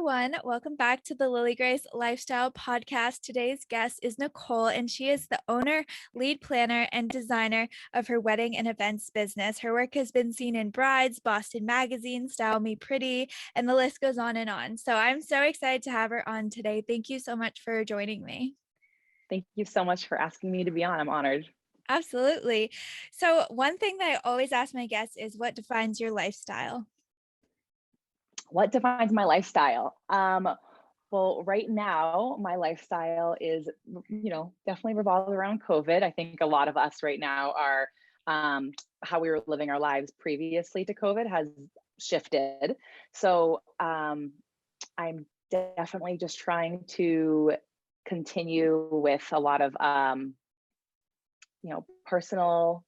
everyone. Welcome back to the Lily Grace Lifestyle Podcast. Today's guest is Nicole, and she is the owner, lead planner, and designer of her wedding and events business. Her work has been seen in Brides, Boston Magazine, Style Me Pretty, and the list goes on and on. So I'm so excited to have her on today. Thank you so much for joining me. Thank you so much for asking me to be on. I'm honored. Absolutely. So one thing that I always ask my guests is, what defines your lifestyle? What defines my lifestyle? Well, right now, my lifestyle is, definitely revolved around COVID. I think a lot of us right now are, how we were living our lives previously to COVID has shifted. So I'm definitely just trying to continue with a lot of, personal,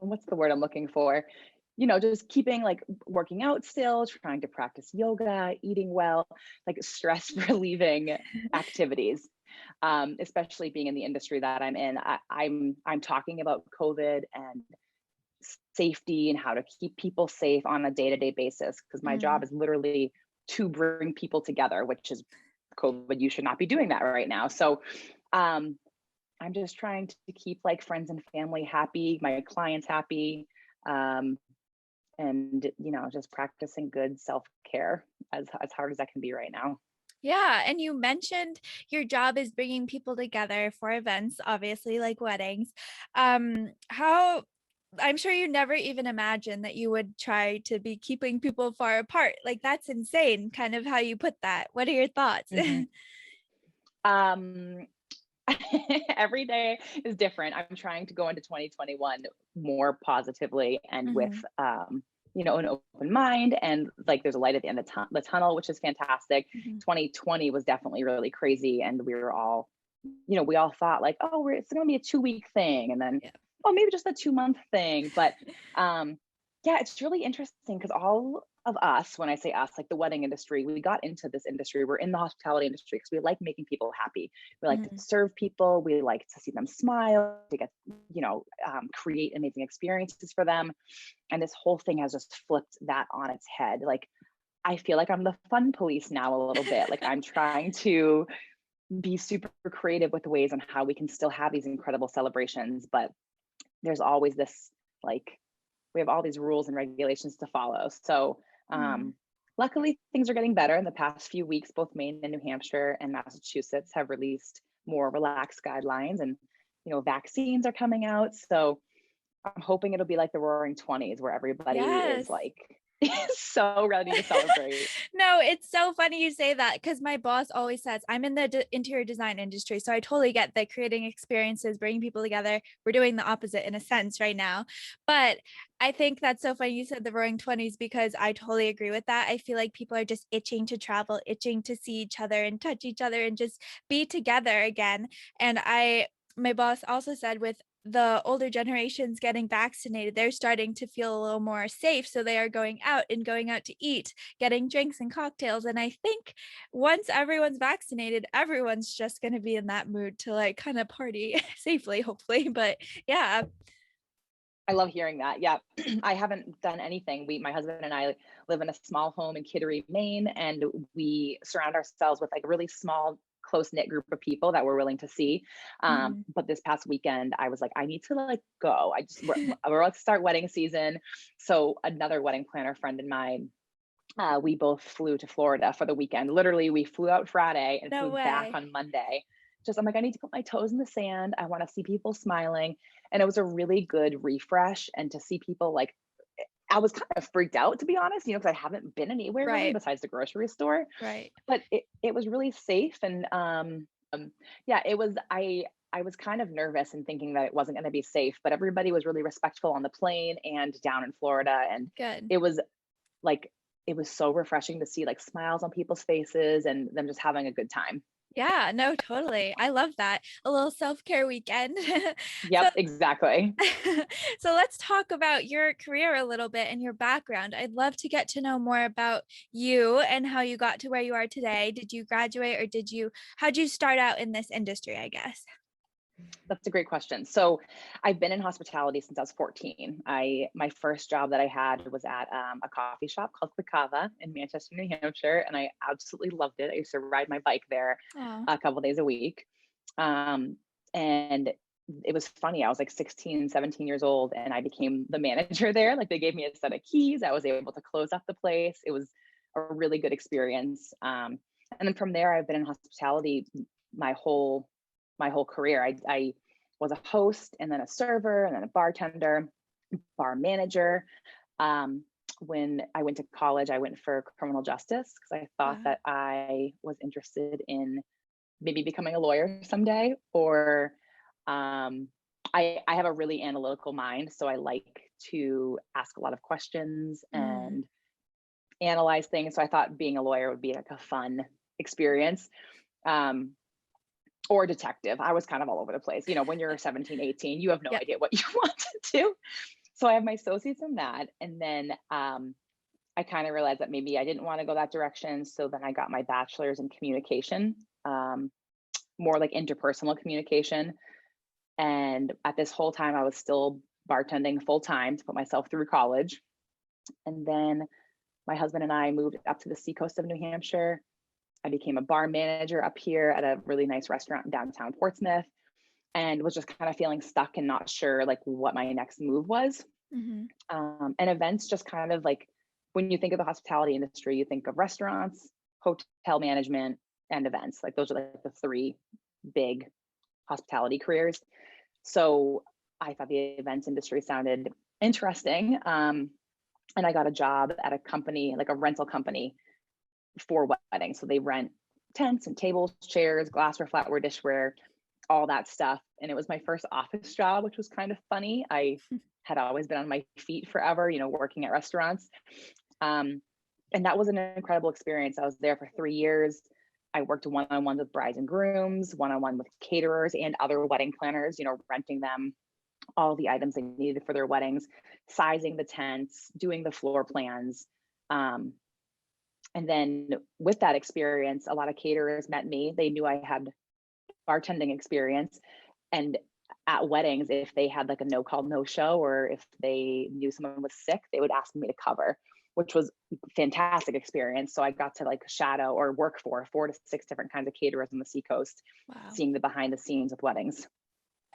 what's the word I'm looking for? Just keeping like working out still, trying to practice yoga, eating well, like stress relieving activities. Especially being in the industry that I'm in, I'm talking about COVID and safety and how to keep people safe on a day-to-day basis, because my job is literally to bring people together, which is COVID. You should not be doing that right now. So I'm just trying to keep like friends and family happy, my clients happy. And just practicing good self-care as hard as that can be right now. Yeah, and you mentioned your job is bringing people together for events, obviously, like weddings. How I'm sure you never even imagined that you would try to be keeping people far apart. Like, that's insane, kind of how you put that. What are your thoughts? Um, every day is different. I'm trying to go into 2021 more positively and with an open mind, and like there's a light at the end of the tunnel, which is fantastic. 2020 was definitely really crazy, and we were all, we all thought like, oh, it's going to be a 2-week thing, and then oh, maybe just a 2-month thing. But yeah, it's really interesting because all of us, when I say us, like the wedding industry, we got into this industry. We're in the hospitality industry because we like making people happy. We like to serve people. We like to see them smile, to get, create amazing experiences for them. And this whole thing has just flipped that on its head. Like, I feel like I'm the fun police now a little bit. Like, I'm trying to be super creative with ways on how we can still have these incredible celebrations, but there's always this, like, we have all these rules and regulations to follow. So luckily things are getting better. In the past few weeks, both Maine and New Hampshire and Massachusetts have released more relaxed guidelines, and vaccines are coming out. So I'm hoping it'll be like the Roaring 20s, where everybody is like so ready to celebrate. No, it's so funny you say that, because my boss always says, I'm in the interior design industry, so I totally get that creating experiences, bringing people together. We're doing the opposite in a sense right now. But I think that's so funny you said the Roaring 20s, because I totally agree with that. I feel like people are just itching to travel, itching to see each other and touch each other and just be together again. And my boss also said, with the older generations getting vaccinated, they're starting to feel a little more safe. So they are going out to eat, getting drinks and cocktails. And I think once everyone's vaccinated, everyone's just going to be in that mood to like kind of party safely, hopefully. But yeah. I love hearing that. Yeah. I haven't done anything. My husband and I live in a small home in Kittery, Maine, and we surround ourselves with like a really small, close-knit group of people that we're willing to see. But this past weekend, I was like, I need to like go. We're about to start wedding season. So another wedding planner friend of mine, we both flew to Florida for the weekend. Literally, we flew out Friday and flew back on Monday. I'm like, I need to put my toes in the sand. I want to see people smiling. And it was a really good refresh. And to see people, like, I was kind of freaked out, to be honest, because I haven't been anywhere really besides the grocery store. Right. But it was really safe. And yeah, I was kind of nervous and thinking that it wasn't going to be safe, but everybody was really respectful on the plane and down in Florida. And it was so refreshing to see like smiles on people's faces and them just having a good time. Yeah, no, totally. I love that. A little self-care weekend. Yep, exactly. So let's talk about your career a little bit and your background. I'd love to get to know more about you and how you got to where you are today. Did you graduate, or how'd you start out in this industry, I guess? That's a great question. So I've been in hospitality since I was 14. My first job that I had was at a coffee shop called Quick in Manchester, New Hampshire, and I absolutely loved it. I used to ride my bike there Oh, a couple days a week. And it was funny. I was like 16, 17 years old, and I became the manager there. Like they gave me a set of keys. I was able to close up the place. It was a really good experience. And then from there, I've been in hospitality my whole career. I was a host and then a server and then a bartender, bar manager. When I went to college, I went for criminal justice because I thought wow. that I was interested in maybe becoming a lawyer someday, or I have a really analytical mind, so I like to ask a lot of questions Mm, and analyze things. So I thought being a lawyer would be like a fun experience. Um, or detective. I was kind of all over the place. You know, when you're 17, 18, you have no yeah. idea what you want to do. So I have my associates in that. And then I kind of realized that maybe I didn't want to go that direction. So then I got my bachelor's in communication, more like interpersonal communication. And at this whole time, I was still bartending full time to put myself through college. And then my husband and I moved up to the Seacoast of New Hampshire. I became a bar manager up here at a really nice restaurant in downtown Portsmouth, and was just kind of feeling stuck and not sure like what my next move was. Hmm. And events just kind of like, when you think of the hospitality industry, you think of restaurants, hotel management, and events. Like those are like the three big hospitality careers. So I thought the events industry sounded interesting. And I got a job at a company, like a rental company for weddings. So they rent tents and tables, chairs, glassware, flatware, dishware, all that stuff. And it was my first office job, which was kind of funny. I had always been on my feet forever, you know, working at restaurants. Um, and that was an incredible experience. I was there for 3 years. I worked one-on-one with brides and grooms, one-on-one with caterers and other wedding planners, you know, renting them all the items they needed for their weddings, sizing the tents, doing the floor plans. Um, and then with that experience, a lot of caterers met me. They knew I had bartending experience. And at weddings, if they had like a no call, no show, or if they knew someone was sick, they would ask me to cover, which was fantastic experience. So I got to like shadow or work for 4 to 6 different kinds of caterers on the Seacoast, Wow. seeing the behind the scenes with weddings.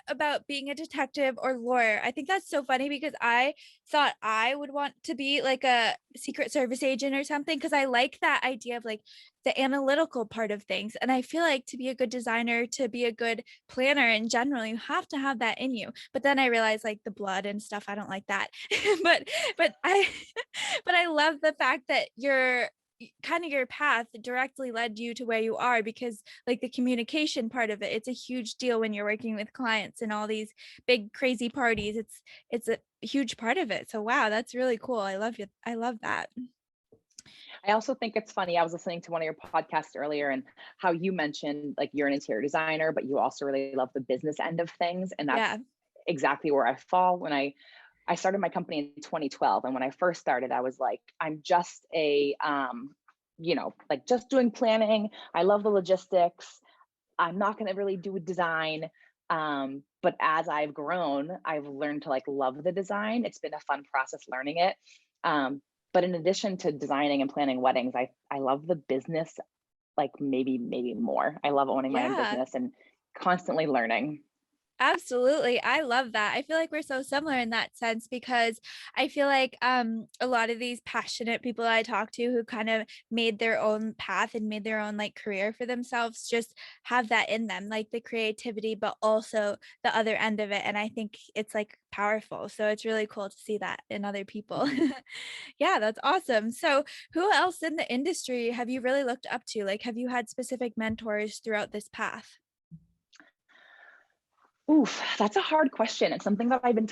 About being a detective or lawyer. I think that's so funny because I thought I would want to be like a secret service agent or something because I like that idea of like the analytical part of things. And I feel like to be a good designer, to be a good planner in general, you have to have that in you. But then I realized like the blood and stuff, I don't like that. but but I but I love the fact that kind of your path directly led you to where you are because like the communication part of it, it's a huge deal when you're working with clients and all these big crazy parties. It's a huge part of it. So wow, that's really cool. I love you. I love that. I also think it's funny. I was listening to one of your podcasts earlier and how you mentioned like you're an interior designer, but you also really love the business end of things. And that's Yeah. exactly where I fall. When I started my company in 2012, and when I first started, I was like, I'm just a you know, like just doing planning. I love the logistics. I'm not going to really do design. But as I've grown, I've learned to like love the design. It's been a fun process learning it. But in addition to designing and planning weddings, I love the business, like maybe more. I love owning my own Yeah. business and constantly learning. Absolutely. I love that. I feel like we're so similar in that sense because I feel like a lot of these passionate people I talk to who kind of made their own path and made their own like career for themselves just have that in them, like the creativity, but also the other end of it. And I think it's like powerful. So it's really cool to see that in other people. Mhm. Yeah, that's awesome. So who else in the industry have you really looked up to? Like, have you had specific mentors throughout this path? Oof, that's a hard question. It's something that I've been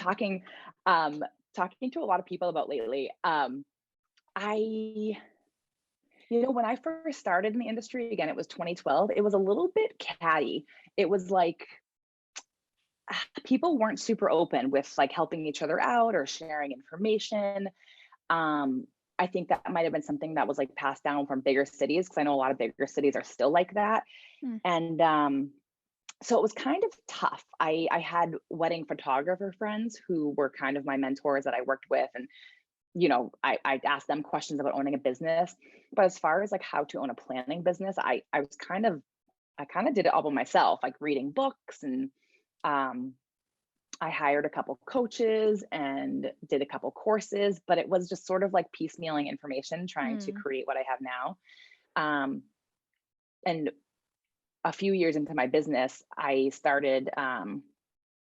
um, talking to a lot of people about lately. I You know, when I first started in the industry, again, it was 2012, it was a little bit catty. It was like people weren't super open with like helping each other out or sharing information. Um, I think that might have been something that was like passed down from bigger cities because I know a lot of bigger cities are still like that. Hmm. And So it was kind of tough. I had wedding photographer friends who were kind of my mentors that I worked with, and I asked them questions about owning a business. But as far as like how to own a planning business, I kind of did it all by myself, like reading books, and um, I hired a couple coaches and did a couple courses, but it was just sort of like piecemealing information, trying to Mm. create what I have now. Um, and a few years into my business, I started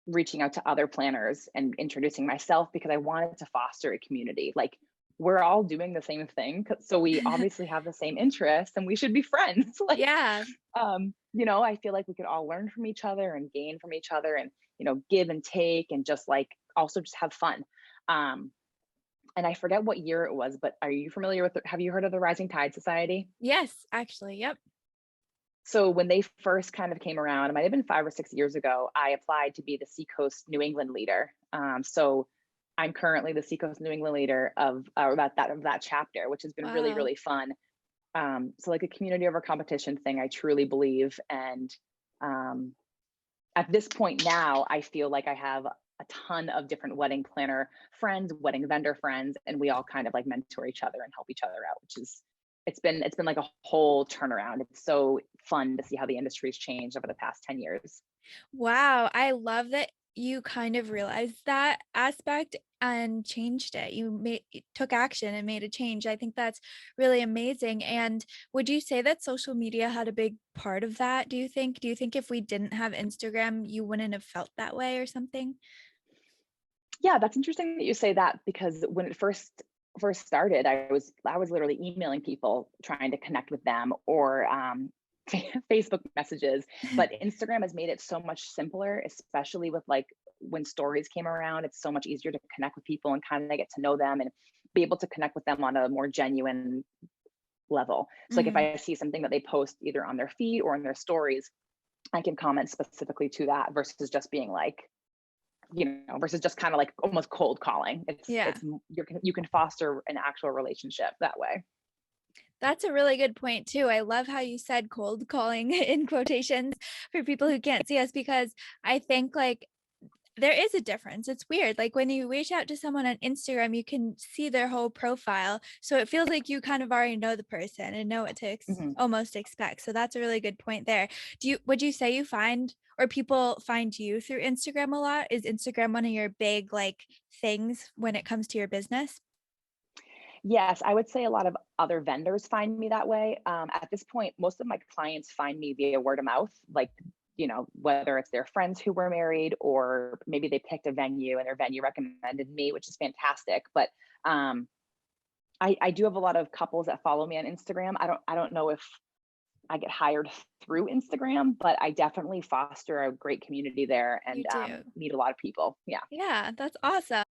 reaching out to other planners and introducing myself because I wanted to foster a community. Like, we're all doing the same thing, so we obviously have the same interests and we should be friends. Like, Yeah. I feel like we could all learn from each other and gain from each other, and give and take, and just like also just have fun. Um, and I forget what year it was, but are you familiar with have you heard of the Rising Tide Society? Yes, actually. Yep. So when they first kind of came around, it might have been 5 or 6 years ago, I applied to be the Seacoast New England leader. So I'm currently the Seacoast New England leader of that chapter, which has been really, Wow. really fun. So like a community over competition thing, I truly believe. And um, at this point now, I feel like I have a ton of different wedding planner friends, wedding vendor friends, and we all kind of like mentor each other and help each other out, which is it's been like a whole turnaround. It's so fun to see how the industry's changed over the past 10 years. Wow, I love that you kind of realized that aspect and changed it. You took action and made a change. I think that's really amazing. And would you say that social media had a big part of that, do you think? Do you think if we didn't have Instagram, you wouldn't have felt that way or something? Yeah, that's interesting that you say that, because when it first started, I was literally emailing people trying to connect with them, or Facebook messages. But Instagram has made it so much simpler, especially with like when stories came around. It's so much easier to connect with people and kind of get to know them and be able to connect with them on a more genuine level. So like if Mhm. I see something that they post either on their feed or in their stories, I can comment specifically to that versus just being like, versus just kind of like almost cold calling. Yeah. You can foster an actual relationship that way. That's a really good point too. I love how you said cold calling in quotations for people who can't see us because I think like there is a difference. It's weird. Like when you reach out to someone on Instagram, you can see their whole profile. So it feels like you kind of already know the person and know what to Mhm. almost expect. So that's a really good point there. Would you say you find or people find you through Instagram a lot? Is Instagram one of your big like things when it comes to your business? Yes, I would say a lot of other vendors find me that way. At this point, most of my clients find me via word of mouth, like, whether it's their friends who were married, or maybe they picked a venue and their venue recommended me, which is fantastic. But um, I do have a lot of couples that follow me on Instagram. I don't know if I get hired through Instagram, but I definitely foster a great community there, You and do. meet a lot of people. Yeah. Yeah, that's awesome.